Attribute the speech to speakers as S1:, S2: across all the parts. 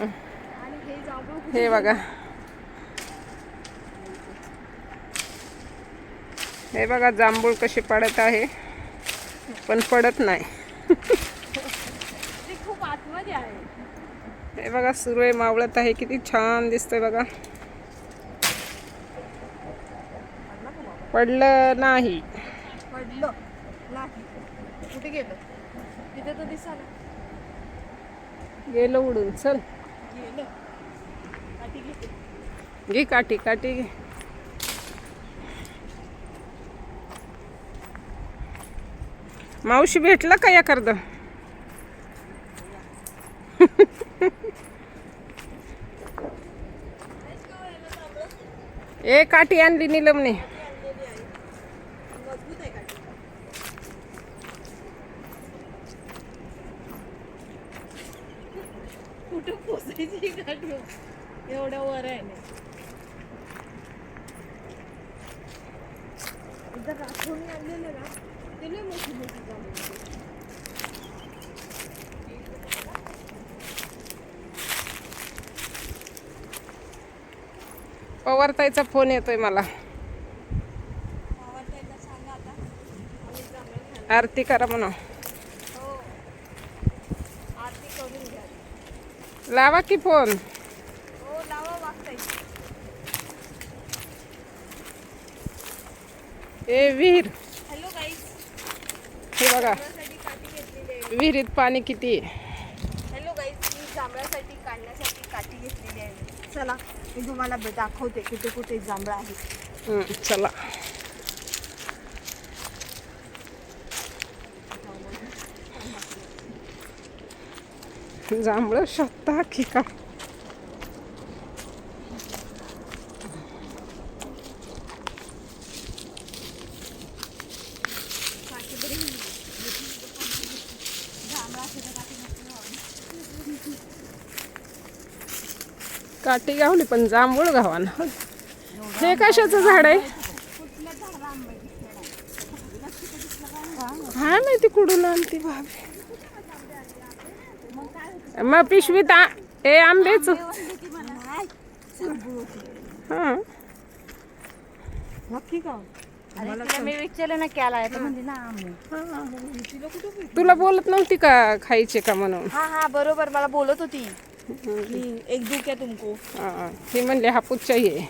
S1: आणि हे जांभूळ
S2: हे बघा, हे बघा जांभूळ कशी पडत आहे, पण पडत नाही.
S1: ते खूप आतमध्ये आहे.
S2: हे बघा सुरई मावळत आहे, किती छान दिसतंय बघा. पडलं नाही.
S1: पडलं नाही. कुठे गेलं? तिथे तर दिसायला
S2: गेलं उडून. चल
S1: गेलं. काठी घेते.
S2: घे काठी, काठी घे. मावशी भेटला का एखाद? ए काठी आणली नीलमने.
S1: मजबूत आहे काठी. कुठं पोचायची काठी एवढ्या वर आहे ना. एकदा राठोडने आणलेलं ना, ते लय मोठी मोठी जांभूळ.
S2: पवारताईचा फोन येतोय मला.
S1: पवारताईला सांगा आता आम्ही जांभळं खायला.
S2: आरती करा म्हणा.
S1: हो, आरती करून घ्या.
S2: लावा की फोन.
S1: हो, लावा वागताई.
S2: ए विहीर,
S1: हॅलो गाईस,
S2: हे बघा
S1: जांभळासाठी काठी घेतलेली आहे.
S2: विहिरीत पाणी किती आहे.
S1: हॅलो गाईस, मी जांभळासाठी काढण्यासाठी काठी घेतलेली आहे. चला मी तुम्हाला दाखवते कुठे कुठे जांभळं आहेत.
S2: चला. जांभळं शोधता की का?
S1: काठी बरी जांभळाची काठी नसते.
S2: काठी गावली पण जांभूळ गावाना. हे कशाचं झाड आहे?
S1: कुठल्या झाडाला आंब्याची खेळ आहे?
S2: काय माहिती कुठून आणते भाभी.
S1: मग काय
S2: मग पिशवीत ए आंबेच. हा
S1: नक्की का? अरे तिला मी विचारलं ना केला आहे तर म्हणजे ना आंबे. तिला कुठं भेटलं?
S2: तुला बोलत नव्हती का खायचे का म्हणून?
S1: हा हा बरोबर, मला बोलत होती की एक दूं क्या तुमको.
S2: हा ती म्हणले हापूस चाहिए.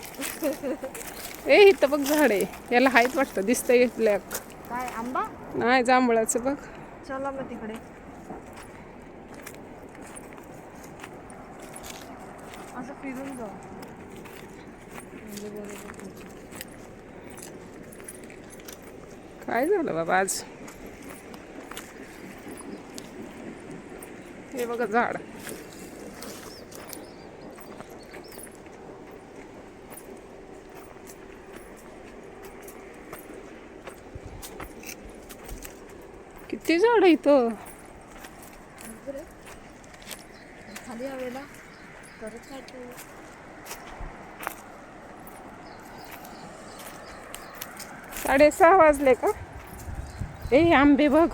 S2: ए इथं बघ झाड आहे, याला हायत वाटतं, दिसतंय ब्लॅक.
S1: काय आंबा?
S2: नाही जांभळाचं बघ.
S1: चला मग तिकडे असं फिरून जाऊ.
S2: काय झालं बाबा आज? हे बघा झाड. किती झाड इथं.
S1: खाली हवेला परत काढतो.
S2: 6:30 वाजले का? ए आंबे बघ.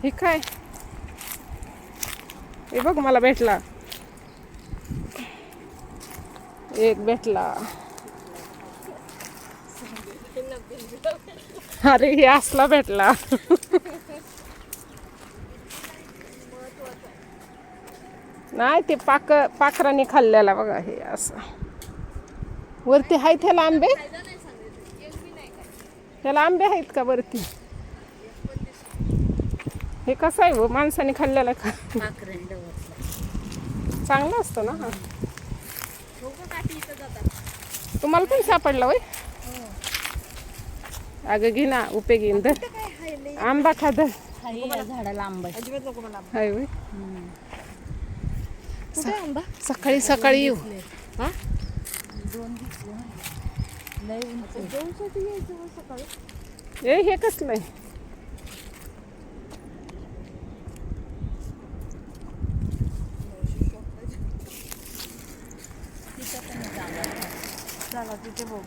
S2: हे काय? हे बघ मला भेटला एक भेटला. अरे हे असला भेटला. नाही ते पाखराने खाल्लेला बघा. हे असं वरती आहेत त्याला आंबे. त्याला आंबे आहेत का वरती? हे कसं आहे हो, माणसाने खाल्लेला का? चांगलं असतं ना. हा तुम्हाला पण सापडला होय? अगं घे ना, उपे घेईन तर. आंबा खात
S1: झाडाला आंबा अजिबात नको मला.
S2: हाय होय.
S1: कुठे आंबा?
S2: सकाळी सकाळी येऊ.
S1: हा दोन लय दोनसाठी यायचं सकाळी.
S2: ए हे कसलं आहे?
S1: चला तिथे बघू.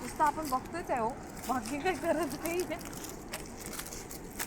S1: नुसतं आपण बघतोच आहे हो, बाकी काही गरज नाही.